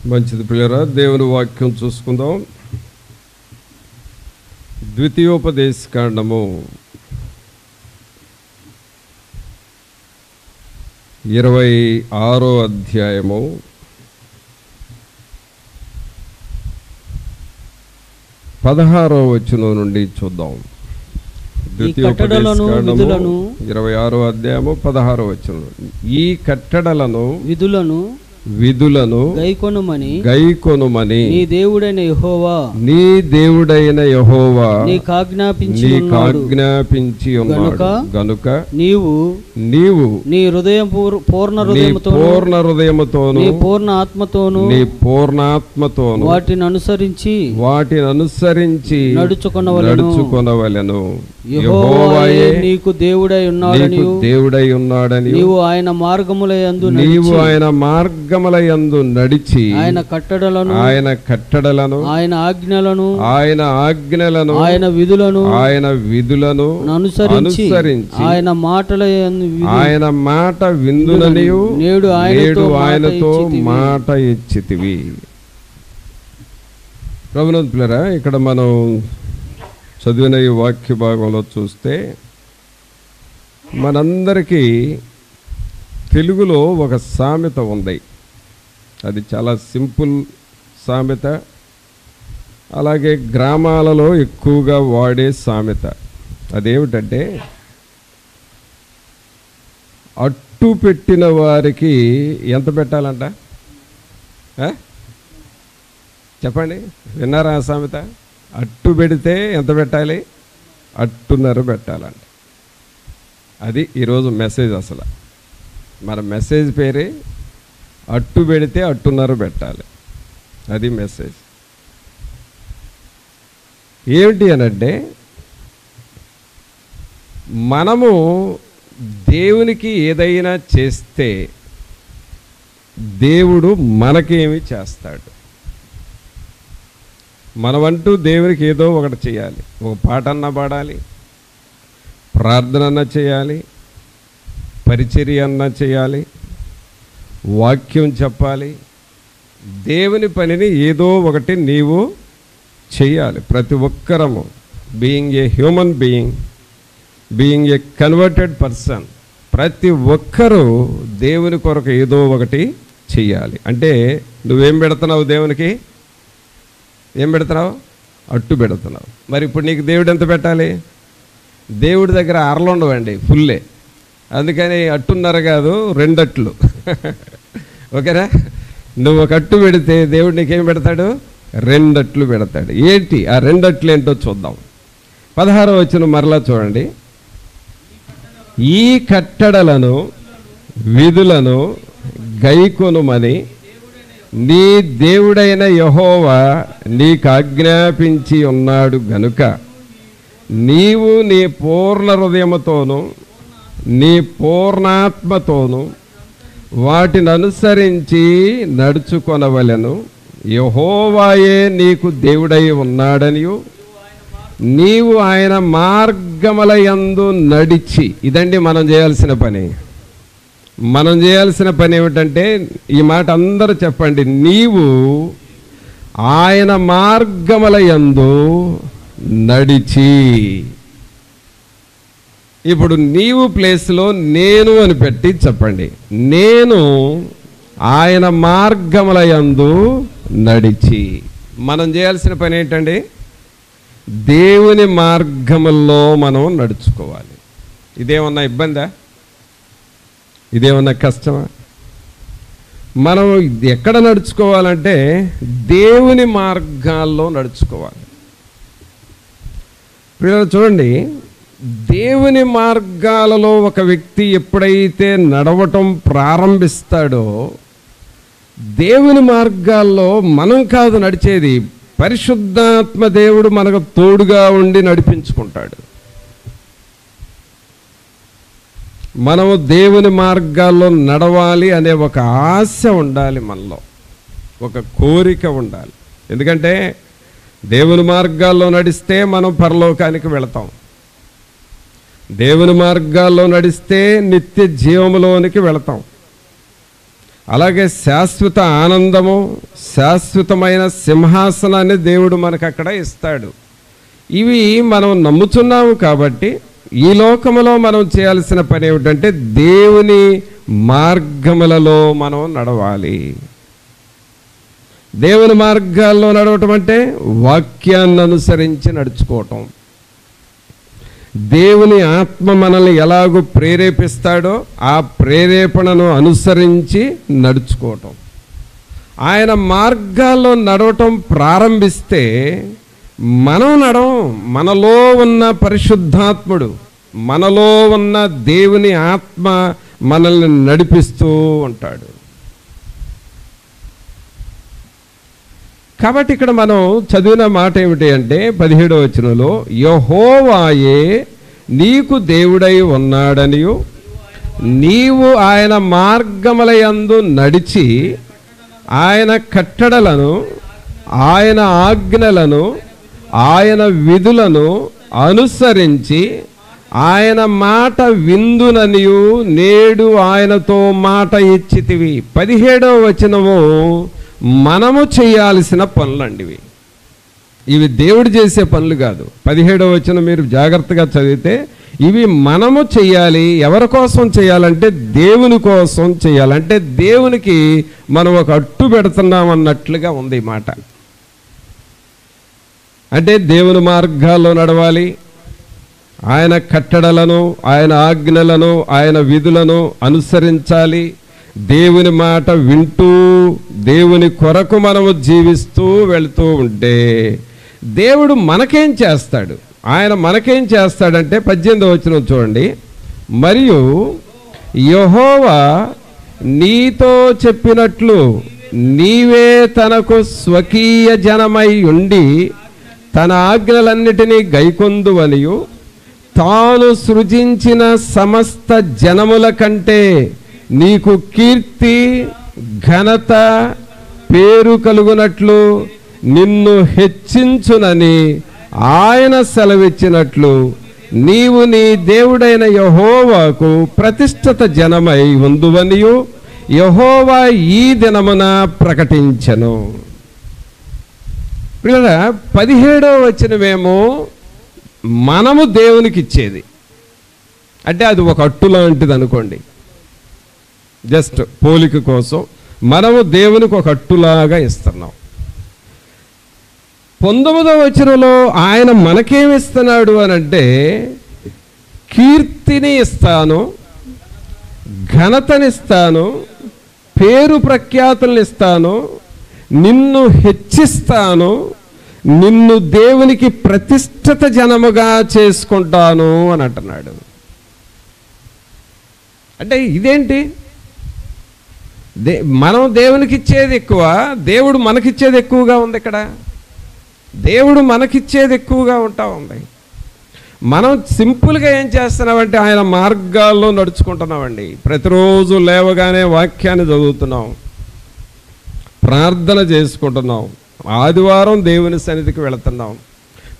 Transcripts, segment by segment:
మంచిది ప్రియరా, దేవుని వాక్యం చూసుకుందాం. ద్వితీయోపదేశకాండము 26వ అధ్యాయము 16వ వచనం నుండి చూద్దాం. ద్వితీయోపదేశకాండము 26వ అధ్యాయము 16వ వచనం. ఈ కట్టడలను విధులను గైకొనుమని నీ దేవుడైన యెహోవా నీకాజ్ఞాపించి ఉన్నాడు గనుక నీవు నీ పూర్ణ హృదయముతోను పూర్ణ ఆత్మతోను వాటిని అనుసరించి నడుచుకొనవలెను. యెహోవాయే నీకు దేవుడై ఉన్నాడని నీవు ఆయన మార్గములయందు నడిచి ఆయన కట్టడలను ఆయన ఆజ్ఞలను ఆయన విధులను అనుసరించి ఆయన మాట విందుననియు నేడు ఆయనతో మాట ఇచ్చితివి. ప్రభునంతులారా, ఇక్కడ మనం చదివిన ఈ వాక్య భాగంలో చూస్తే మనందరికీ తెలుగులో ఒక సామెత ఉంది. అది చాలా సింపుల్ సామెత, అలాగే గ్రామాలలో ఎక్కువగా వాడే సామెత. అదేమిటంటే, అట్టు పెట్టిన వారికి ఎంత పెట్టాలంట? చెప్పండి, విన్నారా ఆ సామెత? అట్టు పెడితే ఎంత పెట్టాలి? అట్టున్నర పెట్టాలంట. అది ఈరోజు మెసేజ్. అసలు మన మెసేజ్ పేరే అట్టు పెడితే అట్టున్నర పెట్టాలి. అది మెసేజ్. ఏమిటి అనంటే, మనము దేవునికి ఏదైనా చేస్తే దేవుడు మనకేమి చేస్తాడు? మనమంటూ దేవునికి ఏదో ఒకటి చేయాలి. ఒక పాట అన్నా పాడాలి, ప్రార్థన అన్నా చేయాలి, పరిచర్య అన్నా చేయాలి, వాక్యం చెప్పాలి. దేవుని పనిని ఏదో ఒకటి నీవు చేయాలి. ప్రతి ఒక్కరము, being a human being a converted person, ప్రతి ఒక్కరూ దేవుని కొరకు ఏదో ఒకటి చెయ్యాలి. అంటే నువ్వేం పెడుతున్నావు? దేవునికి ఏం పెడుతున్నావు? అట్టు పెడుతున్నావు. మరి ఇప్పుడు నీకు దేవుడు ఎంత పెట్టాలి? దేవుడి దగ్గర అరలు ఉండవండి, ఫుల్లే. అందుకని అట్టున్నర కాదు, 2 అట్లు. ఓకేనా? నువ్వు ఒక అట్టు పెడితే దేవుడు నీకేం పెడతాడు? 2 అట్లు పెడతాడు. ఏంటి ఆ 2 అట్లు ఏంటో చూద్దాం. 16వ వచనం మరలా చూడండి. ఈ కట్టడలను విధులను గైకొనుమని నీ దేవుడైన యెహోవా నీకాజ్ఞాపించి ఉన్నాడు గనుక నీవు నీ పూర్ణ హృదయముతోను నీ పూర్ణాత్మతోను వాటిని అనుసరించి నడుచుకొనవలెను. యెహోవాయే నీకు దేవుడై ఉన్నాడనియు నీవు ఆయన మార్గములయందు నడిచి. ఇదండి మనం చేయాల్సిన పని. మనం చేయాల్సిన పని ఏమిటంటే, ఈ మాట అందరూ చెప్పండి, నీవు ఆయన మార్గములయందు నడిచి. ఇప్పుడు నీవు ప్లేస్లో నేను అని పెట్టి చెప్పండి, నేను ఆయన మార్గములయందు నడిచి. మనం చేయాల్సిన పని ఏంటండి? దేవుని మార్గముల్లో మనం నడుచుకోవాలి. ఇదేమన్నా ఇబ్బందా? ఇదేమన్నా కష్టమా? మనం ఎక్కడ నడుచుకోవాలంటే దేవుని మార్గాల్లో నడుచుకోవాలి. చూడండి, దేవుని మార్గాలలో ఒక వ్యక్తి ఎప్పుడైతే నడవటం ప్రారంభిస్తాడో, దేవుని మార్గాల్లో మనం కాదు నడిచేది, పరిశుద్ధాత్మ దేవుడు మనకు తోడుగా ఉండి నడిపించుకుంటాడు. మనము దేవుని మార్గాల్లో నడవాలి అనే ఒక ఆశ ఉండాలి మనలో, ఒక కోరిక ఉండాలి. ఎందుకంటే దేవుని మార్గాల్లో నడిస్తే మనం పరలోకానికి వెళతాం. దేవుని మార్గాల్లో నడిస్తే నిత్య జీవములోనికి వెళతాం. అలాగే శాశ్వత ఆనందము, శాశ్వతమైన సింహాసనాన్ని దేవుడు మనకు అక్కడ ఇస్తాడు. ఇవి మనం నమ్ముతున్నాము కాబట్టి ఈ లోకములో మనం చేయాల్సిన పని ఏమిటంటే దేవుని మార్గములలో మనం నడవాలి. దేవుని మార్గాల్లో నడవటం అంటే వాక్యాన్ని అనుసరించి నడుచుకోవటం. దేవుని ఆత్మ మనల్ని ఎలాగూ ప్రేరేపిస్తాడో ఆ ప్రేరేపణను అనుసరించి నడుచుకోవటం. ఆయన మార్గాల్లో నడవటం ప్రారంభిస్తే మనం మనలో ఉన్న పరిశుద్ధాత్ముడు, మనలో ఉన్న దేవుని ఆత్మ మనల్ని నడిపిస్తూ ఉంటాడు. కాబట్టి ఇక్కడ మనం చదివిన మాట ఏమిటి అంటే 17వ వచనంలో, యెహోవాయే నీకు దేవుడై ఉన్నాడనియు నీవు ఆయన మార్గములయందు నడిచి ఆయన కట్టడలను, ఆయన ఆజ్ఞలను, ఆయన విధులను అనుసరించి ఆయన మాట విందుననియు నేడు ఆయనతో మాట ఇచ్చితివి. 17వ వచనము మనము చేయాల్సిన పనులండి. ఇవి దేవుడు చేసే పనులు కాదు. 17వ వచనం మీరు జాగ్రత్తగా చదివితే ఇవి మనము చేయాలి. ఎవరి కోసం చేయాలంటే దేవుని కోసం చేయాలి. అంటే దేవునికి మనం ఒక అట్టు పెడుతున్నాం అన్నట్లుగా ఉంది ఈ మాట. అంటే దేవుని మార్గాల్లో నడవాలి, ఆయన కట్టడలను, ఆయన ఆజ్ఞలను, ఆయన విధులను అనుసరించాలి. దేవుని మాట వింటూ దేవుని కొరకు మనము జీవిస్తూ వెళుతూ ఉంటే దేవుడు మనకేం చేస్తాడు? ఆయన మనకేం చేస్తాడంటే 18వ వచనం చూడండి. మరియు యెహోవా నీతో చెప్పినట్లు నీవే తనకు స్వకీయ జనమై ఉండి తన ఆజ్ఞలన్నిటినీ గైకొందువనియు తాను సృజించిన సమస్త జనముల కంటే నీకు కీర్తి, ఘనత, పేరు కలుగునట్లు నిన్ను హెచ్చించునని ఆయన సెలవిచ్చినట్లు నీవు నీ దేవుడైన యెహోవాకు ప్రతిష్ఠిత జనమై ఉందువనియు యెహోవా ఈ దినమున ప్రకటించెను. పిల్లరా, 17వ వచనమేమో మనము దేవునికి ఇచ్చేది. అంటే అది ఒక అట్టు లాంటిది అనుకోండి, జస్ట్ పోలిక కోసం మనము దేవునికి ఒక అట్టులాగా ఇస్తున్నాం. 19వ వచనంలో ఆయన మనకేమిస్తున్నాడు అని అంటే కీర్తిని ఇస్తాను, ఘనతనిస్తాను, పేరు ప్రఖ్యాతులను ఇస్తాను, నిన్ను హెచ్చిస్తాను, నిన్ను దేవునికి ప్రతిష్ఠిత జనముగా చేసుకుంటాను అని అంటున్నాడు. అంటే ఇదేంటి? మనం దేవునికి ఇచ్చేది ఎక్కువ, దేవుడు మనకిచ్చేది ఎక్కువగా ఉంది. ఇక్కడ దేవుడు మనకిచ్చేది ఎక్కువగా ఉంటా ఉంది. మనం సింపుల్గా ఏం చేస్తున్నామంటే ఆయన మార్గాల్లో నడుచుకుంటున్నామండి. ప్రతిరోజు లేవగానే వాక్యాన్ని చదువుతున్నాం, ప్రార్థన చేసుకుంటున్నాం, ఆదివారం దేవుని సన్నిధికి వెళుతున్నాం,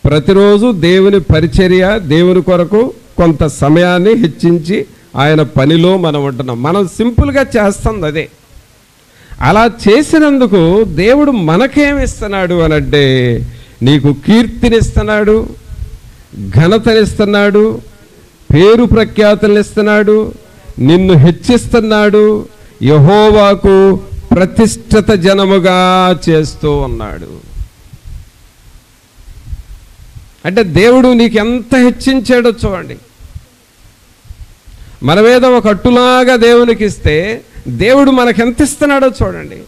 ప్రతిరోజు దేవుని పరిచర్య, దేవుని కొరకు కొంత సమయాన్ని హెచ్చించి ఆయన పనిలో మనం ఉంటున్నాం. మనం సింపుల్గా చేస్తుంది అదే. అలా చేసినందుకు దేవుడు మనకేమిస్తున్నాడు అనంటే నీకు కీర్తినిస్తున్నాడు, ఘనతనిస్తున్నాడు, పేరు ప్రఖ్యాతులను ఇస్తున్నాడు, నిన్ను హెచ్చిస్తున్నాడు, యెహోవాకు ప్రతిష్ఠిత జనముగా చేస్తూ ఉన్నాడు. అంటే దేవుడు నీకు ఎంత హెచ్చించాడో చూడండి. మనమేదో ఒక అట్టులాగా దేవునికి ఇస్తే దేవుడు మనకెంత ఇస్తున్నాడో చూడండి.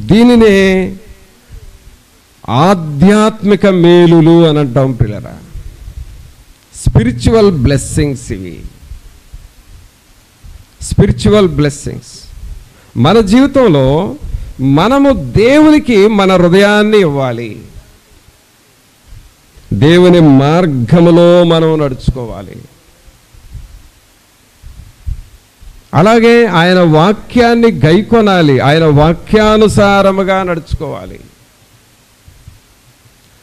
దీనినే ఆధ్యాత్మిక మేలులు అని అంటాం పిల్లరా. స్పిరిచువల్ బ్లెస్సింగ్స్ ఇవి. Spiritual blessings. మన జీవితంలో మనము దేవునికి మన హృదయాన్ని ఇవ్వాలి, దేవుని మార్గములో మనం నడుచుకోవాలి. అలాగే ఆయన వాక్యాన్ని గైకొనాలి, ఆయన వాక్యానుసారముగా నడుచుకోవాలి.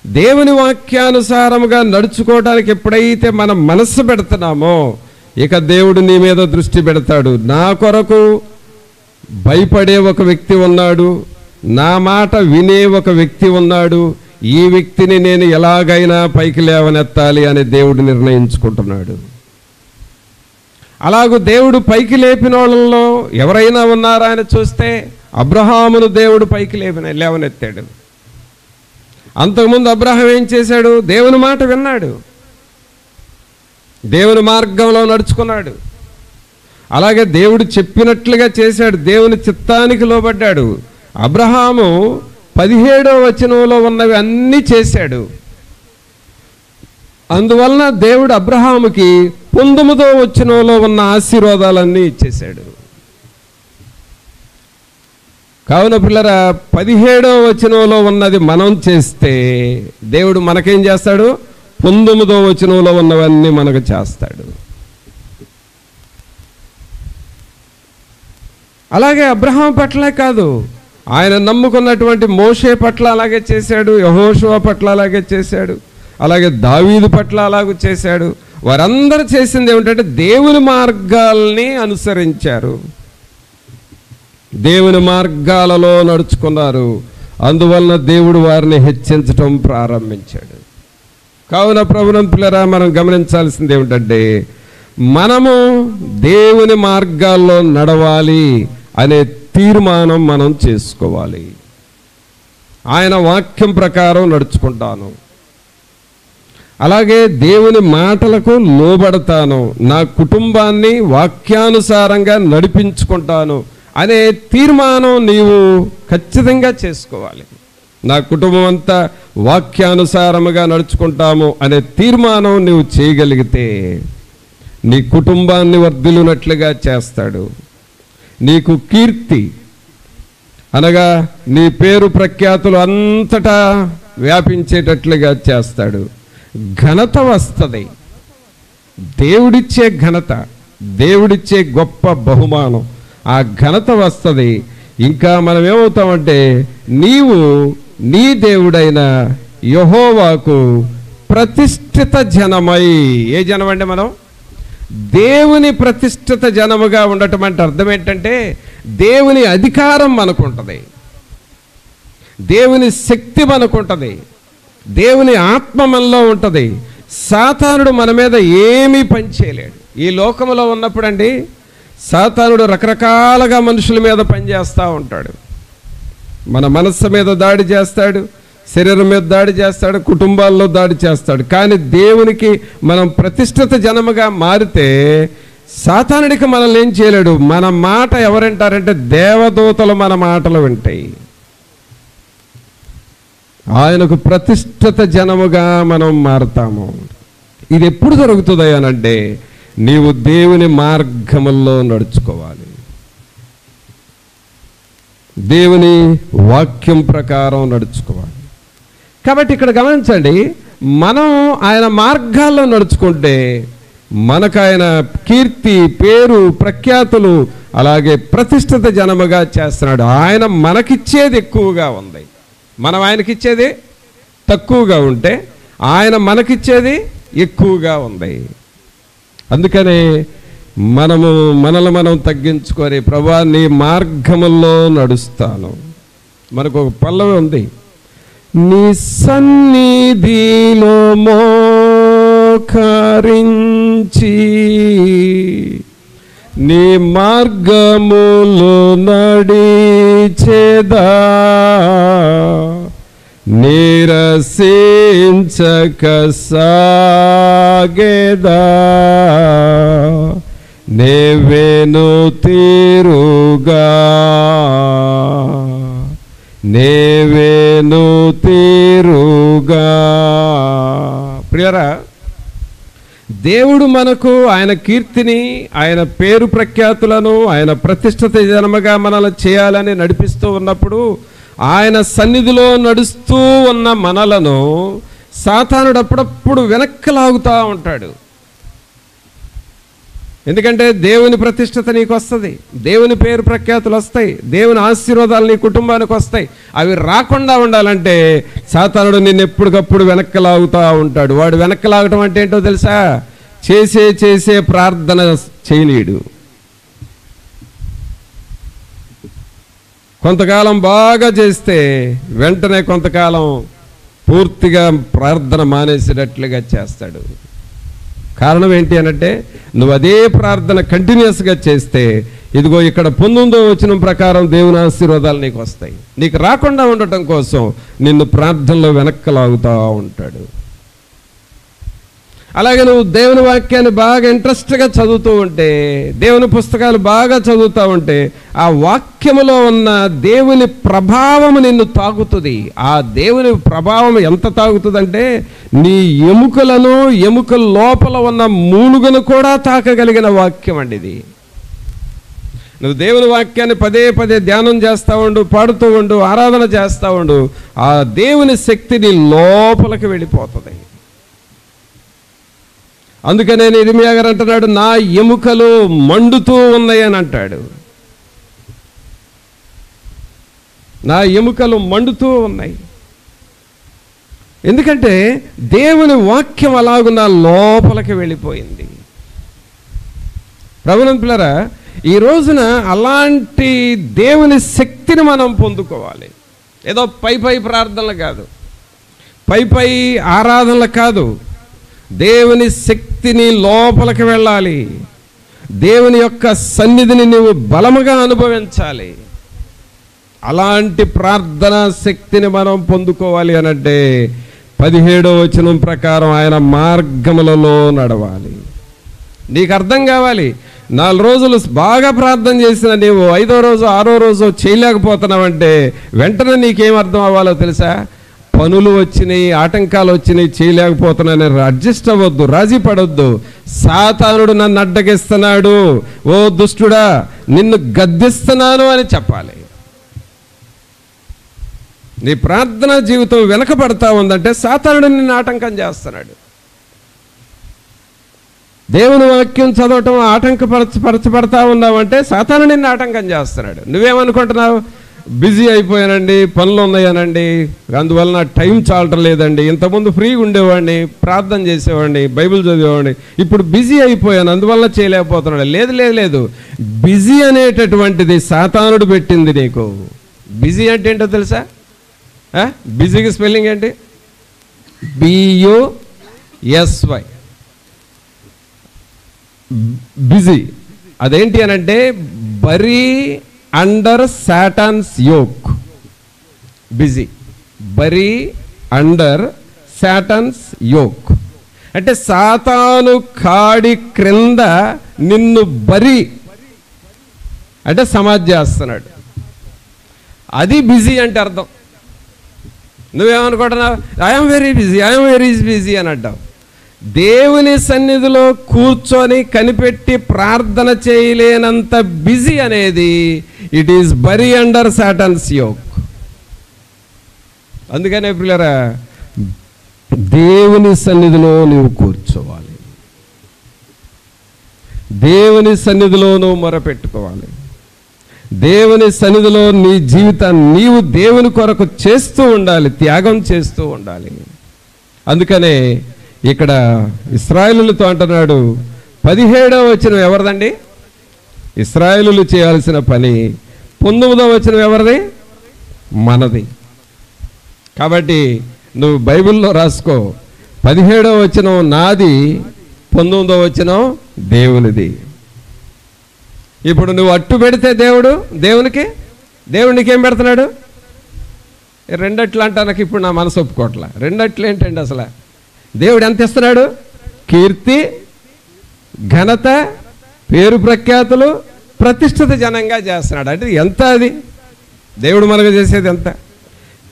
దేవుని వాక్యానుసారముగా నడుచుకోవడానికి ఎప్పుడైతే మనం మనస్సు పెడుతున్నామో ఇక దేవుడు నీ మీద దృష్టి పెడతాడు. నా కొరకు భయపడే ఒక వ్యక్తి ఉన్నాడు, నా మాట వినే ఒక వ్యక్తి ఉన్నాడు, ఈ వ్యక్తిని నేను ఎలాగైనా పైకి లేవనెత్తాలి అని దేవుడు నిర్ణయించుకుంటున్నాడు. అలాగూ దేవుడు పైకి లేపిన వాళ్ళలో ఎవరైనా ఉన్నారా అని చూస్తే అబ్రహామును దేవుడు పైకి లేవనెత్తాడు. అంతకుముందు అబ్రహాం ఏం చేశాడు? దేవుని మాట విన్నాడు, దేవుని మార్గంలో నడుచుకున్నాడు, అలాగే దేవుడు చెప్పినట్లుగా చేశాడు, దేవుని చిత్తానికి లోబడ్డాడు. అబ్రహాము 17వ వచనంలో ఉన్నవి అన్నీ చేశాడు. అందువలన దేవుడు అబ్రహాముకి 19వ వచనంలో ఉన్న ఆశీర్వాదాలన్నీ ఇచ్చేశాడు. కావున పిల్లరా, 17వ వచనంలో ఉన్నది మనం చేస్తే దేవుడు మనకేం చేస్తాడు? 19వ వచనంలో ఉన్నవన్నీ మనకు చేస్తాడు. అలాగే అబ్రహాం పట్లే కాదు, ఆయన నమ్ముకున్నటువంటి మోషే పట్ల అలాగే చేశాడు, యెహోషువ పట్ల అలాగే చేశాడు, అలాగే దావీదు పట్ల అలాగే చేశాడు. వారందరూ చేసింది ఏమిటంటే దేవుని మార్గాల్ని అనుసరించారు, దేవుని మార్గాలలో నడుచుకున్నారు. అందువలన దేవుడు వారిని హెచ్చించటం ప్రారంభించాడు. కావున ప్రభువునందు పిల్లరా, మనం గమనించాల్సింది ఏమిటంటే మనము దేవుని మార్గాల్లో నడవాలి అనే తీర్మానం మనం చేసుకోవాలి. ఆయన వాక్యం ప్రకారం నడుచుకుంటాను, అలాగే దేవుని మాటలకు లోబడతాను, నా కుటుంబాన్ని వాక్యానుసారంగా నడిపించుకుంటాను అనే తీర్మానం నీవు ఖచ్చితంగా చేసుకోవాలి. నా కుటుంబం అంతా వాక్యానుసారముగా నడుచుకుంటాము అనే తీర్మానం నీవు చేయగలిగితే నీ కుటుంబాన్ని వర్ధిల్లునట్లుగా చేస్తాడు. నీకు కీర్తి అనగా నీ పేరు ప్రఖ్యాతులు అంతటా వ్యాపించేటట్లుగా చేస్తాడు. ఘనత వస్తుంది, దేవుడిచ్చే ఘనత, దేవుడిచ్చే గొప్ప బహుమానం, ఆ ఘనత వస్తుంది. ఇంకా మనం ఏమవుతామంటే నీవు నీ దేవుడైన యెహోవాకు ప్రతిష్ఠిత జనమై, ఏ జనం అంటే మనం దేవుని ప్రతిష్ఠిత జనముగా ఉండటం అంటే అర్థం ఏంటంటే దేవుని అధికారం మనకుంటుంది, దేవుని శక్తి మనకుంటుంది, దేవుని ఆత్మ మనలో ఉంటుంది. సాతానుడు మన మీద ఏమీ పనిచేయలేడు. ఈ లోకంలో ఉన్నప్పుడండి సాతానుడు రకరకాలుగా మనుషుల మీద పనిచేస్తూ ఉంటాడు. మన మనస్సు మీద దాడి చేస్తాడు, శరీరం మీద దాడి చేస్తాడు, కుటుంబాల్లో దాడి చేస్తాడు. కానీ దేవునికి మనం ప్రతిష్ఠిత జనముగా మారితే సాతానుడికి మనల్ని ఏం చేయలేడు. మన మాట ఎవరంటారంటే దేవదూతలు మన మాటలు వింటాయి. ఆయనకు ప్రతిష్ఠిత జనముగా మనం మారుతాము. ఇది ఎప్పుడు జరుగుతుంది అనంటే నీవు దేవుని మార్గముల్లో నడుచుకోవాలి, దేవుని వాక్యం ప్రకారం నడుచుకోవాలి. కాబట్టి ఇక్కడ గమనించండి, మనం ఆయన మార్గాల్లో నడుచుకుంటే మనకు ఆయన కీర్తి, పేరు, ప్రఖ్యాతులు, అలాగే ప్రతిష్ఠిత జనముగా చేస్తున్నాడు. ఆయన మనకిచ్చేది ఎక్కువగా ఉంది, మనం ఆయనకిచ్చేది తక్కువగా ఉంటే ఆయన మనకిచ్చేది ఎక్కువగా ఉంది. అందుకనే మనల్ని మనం తగ్గించుకొని ప్రభువా నీ మార్గముల్లో నడుస్తాను. మనకు ఒక పల్లవి ఉంది, నీ సన్నిధిలో మోకరించి నీ మార్గములు నడిచేదా, నీరసించక సాగేదా, నేవేను తీరుగా, నేవేను తీరుగా. ప్రియరా, దేవుడు మనకు ఆయన కీర్తిని, ఆయన పేరు ప్రఖ్యాతులను, ఆయన ప్రతిష్ఠిత జనముగా మనల్ని చేయాలని నడిపిస్తూ ఉన్నప్పుడు ఆయన సన్నిధిలో నడుస్తూ ఉన్న మనలను సాతానుడు అప్పుడప్పుడు వెనక్కి లాగుతూ ఉంటాడు. ఎందుకంటే దేవుని ప్రతిష్ఠత నీకు వస్తుంది, దేవుని పేరు ప్రఖ్యాతులు వస్తాయి, దేవుని ఆశీర్వాదాలు నీ కుటుంబానికి వస్తాయి. అవి రాకుండా ఉండాలంటే సాతానుడు నిన్ను ఎప్పటికప్పుడు వెనక్కి లాగుతూ ఉంటాడు. వాడు వెనక్కి లాగటం అంటే ఏంటో తెలుసా? చేసే ప్రార్థన చేయనీడు. కొంతకాలం బాగా చేస్తే వెంటనే కొంతకాలం పూర్తిగా ప్రార్థన మానేసేటట్లుగా చేస్తాడు. కారణం ఏంటి అనంటే, నువ్వు అదే ప్రార్థన కంటిన్యూస్గా చేస్తే ఇదిగో ఇక్కడ 19వ వచనం ప్రకారం దేవుని ఆశీర్వాదాలు నీకు వస్తాయి. నీకు రాకుండా ఉండటం కోసం నిన్ను ప్రార్థనలో వెనక్కి లాగుతూ ఉంటాడు. అలాగే నువ్వు దేవుని వాక్యాన్ని బాగా ఇంట్రెస్ట్గా చదువుతూ ఉంటే, దేవుని పుస్తకాలు బాగా చదువుతూ ఉంటే, ఆ వాక్యములో ఉన్న దేవుని ప్రభావము నిన్ను తాగుతుంది. ఆ దేవుని ప్రభావం ఎంత తాగుతుందంటే, నీ ఎముకలను, ఎముకల లోపల ఉన్న మూలుగను కూడా తాకగలిగిన వాక్యం అండి ఇది. నువ్వు దేవుని వాక్యాన్ని పదే పదే ధ్యానం చేస్తూ ఉండు, పాడుతూ ఉండు, ఆరాధన చేస్తూ ఉండు, ఆ దేవుని శక్తి నీ లోపలికి వెళ్ళిపోతుంది. అందుకనే ఇర్మియా గారు అంటున్నాడు, నా ఎముకలు మండుతూ ఉన్నాయి అని అంటాడు. నా ఎముకలు మండుతూ ఉన్నాయి. ఎందుకంటే దేవుని వాక్యం అలాగున్న లోపలికి వెళ్ళిపోయింది. ప్రభువుని పిల్లరా, ఈ రోజున అలాంటి దేవుని శక్తిని మనం పొందుకోవాలి. ఏదో పై ప్రార్థనలు కాదు, పై ఆరాధనలు కాదు. దేవుని శక్తిని లోపలికి వెళ్ళాలి. దేవుని యొక్క సన్నిధిని నువ్వు బలముగా అనుభవించాలి. అలాంటి ప్రార్థనా శక్తిని మనం పొందుకోవాలి అనంటే 17వ వచనం ప్రకారం ఆయన మార్గములలో నడవాలి. నీకు అర్థం కావాలి. 4 రోజులు బాగా ప్రార్థన చేసిన నీవు 5వ రోజు 6వ రోజు చేయలేకపోతున్నావంటే వెంటనే నీకేం అర్థం అవ్వాలో తెలుసా? పనులు వచ్చినాయి, ఆటంకాలు వచ్చినాయి, చేయలేకపోతున్నాను. అడ్జస్ట్ అవ్వద్దు, రాజీ పడొద్దు. సాతానుడు నన్ను అడ్డగిస్తున్నాడు, ఓ దుష్టుడా నిన్ను గద్దిస్తున్నాను అని చెప్పాలి. నీ ప్రార్థనా జీవితం వెనకబడతా ఉందంటే సాతానుడు నిన్ను ఆటంకం చేస్తున్నాడు. దేవుని వాక్యం చదవటం ఆటంకపరచబడతా ఉన్నావంటే సాతాను నిన్ను ఆటంకం చేస్తున్నాడు. నువ్వేమనుకుంటున్నావు? బిజీ అయిపోయానండి, పనులు ఉన్నాయనండి, అందువలన టైం చాలటం లేదండి. ఇంతకుముందు ఫ్రీగా ఉండేవాడిని, ప్రార్థన చేసేవాడిని, బైబిల్ చదివేవాడిని, ఇప్పుడు బిజీ అయిపోయాను అందువలన చేయలేకపోతున్నాడు. లేదు, బిజీ అనేటటువంటిది సాతానుడు పెట్టింది నీకు. బిజీ అంటే ఏంటో తెలుసా? బిజీకి స్పెల్లింగ్ ఏంటి? BUSY, busy. అదేంటి అనంటే bury under Satan's yoke. Busy, bury under Satan's yoke అంటే సాతాను కాడి క్రింద నిన్ను బరీ అంటే సమాధి చేస్తున్నాడు. అది బిజీ అంటే అర్థం. నువ్వేమనుకుంటున్నావు? ఐఎమ్ వెరీ బిజీ అని అంటావు. దేవుని సన్నిధిలో కూర్చొని కనిపెట్టి ప్రార్థన చేయలేనంత బిజీ అనేది it is bury under Satan's yoke. అందుకనే ప్రియులారా, దేవుని సన్నిధిలో నువ్వు కూర్చోవాలి, దేవుని సన్నిధిలో నువ్వు మొరపెట్టుకోవాలి, దేవుని సన్నిధిలో నీ జీవితాన్ని నీవు దేవుని కొరకు చేస్తూ ఉండాలి, త్యాగం చేస్తూ ఉండాలి. అందుకనే ఇక్కడ ఇశ్రాయేలులతో అంటున్నాడు. 17వ వచనం ఎవరిదండి? ఇశ్రాయేలులు చేయాల్సిన పని. 19వ వచనం ఎవరిది? మనది. కాబట్టి నువ్వు బైబిల్లో రాసుకో. 17వ వచనం నాది, 19వ వచనం దేవునిది. ఇప్పుడు నువ్వు అట్టు పెడితే దేవునికి ఏం పెడుతున్నాడు? రెండట్లు అంటానికి ఇప్పుడు నా మనసు ఒప్పుకోవట్లా. రెండట్లు ఏంటండి అసలు? దేవుడు ఎంత ఇస్తున్నాడు? కీర్తి, ఘనత, పేరు ప్రఖ్యాతులు, ప్రతిష్ఠిత జనంగా చేస్తున్నాడు. అంటే ఎంత అది దేవుడు మనకు చేసేది ఎంత?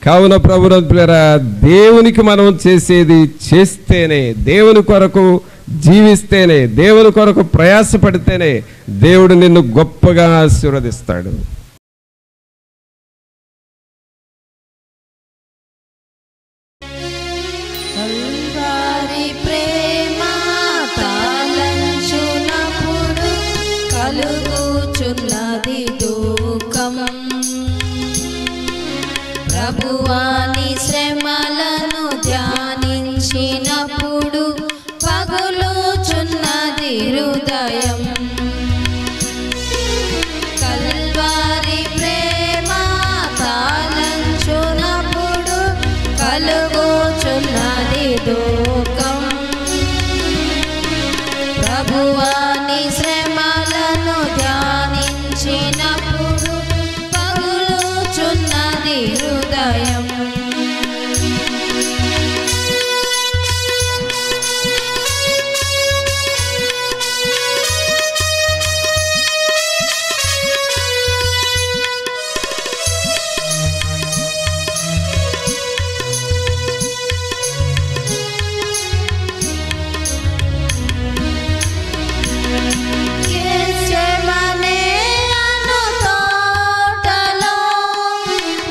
కావున ప్రభువురా, దేవునికి మనం చేసేది చేస్తేనే, దేవుని కొరకు జీవిస్తేనే, దేవుని కొరకు ప్రయాసపడితేనే దేవుడు నిన్ను గొప్పగా ఆశీర్వదిస్తాడు. కలుగుచున్నది దుఃఖం, ప్రభువాని శ్రమలను ధ్యానించినప్పుడు పగులుచున్న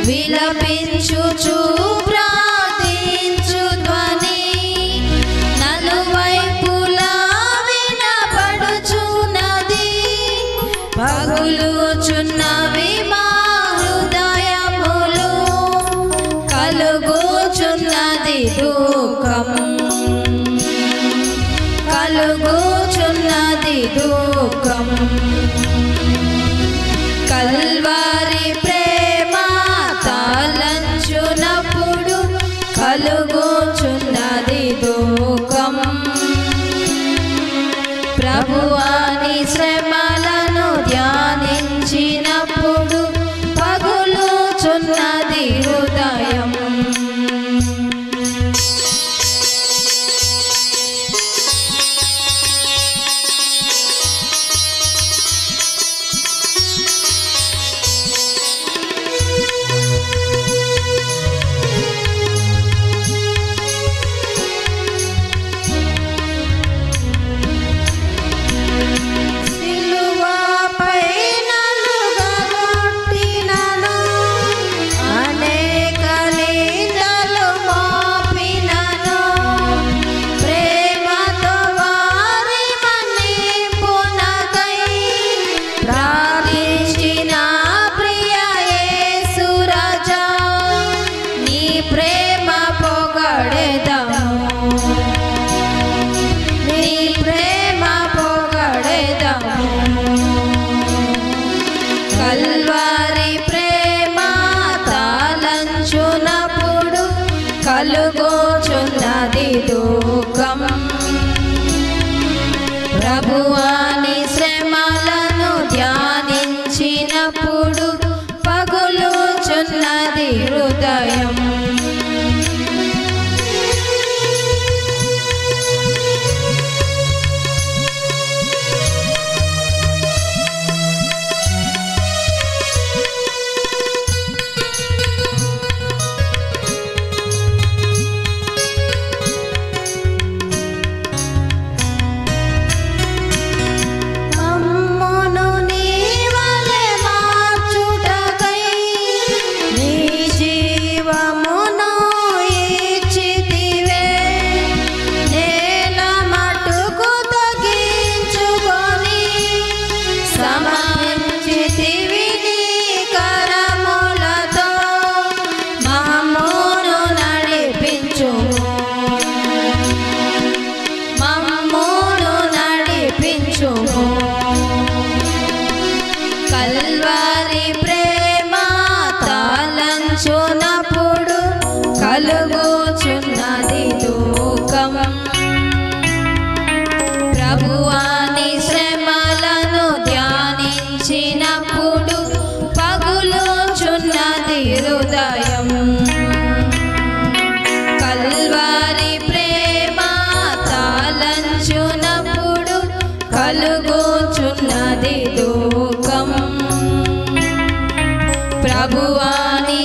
విలపించుచు ప్రార్థించు ధ్వని నలువైపులా వినపడుచున్నది. పగులుచున్నవి మా హృదయములు, కలుగుచున్నది దుఃఖం, కలుగుచున్నది దుఃఖం. కల్వారి ప్రేమ తలంచునప్పుడు కలుగుచున్నది దుఃఖం. ప్రభువాని శ్రమలను ధ్యానించినప్పుడు పగులుచున్నది హృదయం. కల్వారి ప్రేమ తాళంచునప్పుడు కలుగుచున్నది దుఃఖం. ప్రభువాని శ్రమలను ధ్యానించినప్పుడు పగులుచున్నది హృదయం. కల్వారి ప్రేమ తాళంచునప్పుడు కలుగుచున్నది దుఃఖం. ప్రభువాని శ్రమలను ధ్యానించినప్పుడు పగులుచున్నది హృదయం. కల్వారి ప్రేమ తాళంచునప్పుడు కలుగుచున్నది దుఃఖం. ప్రభువాని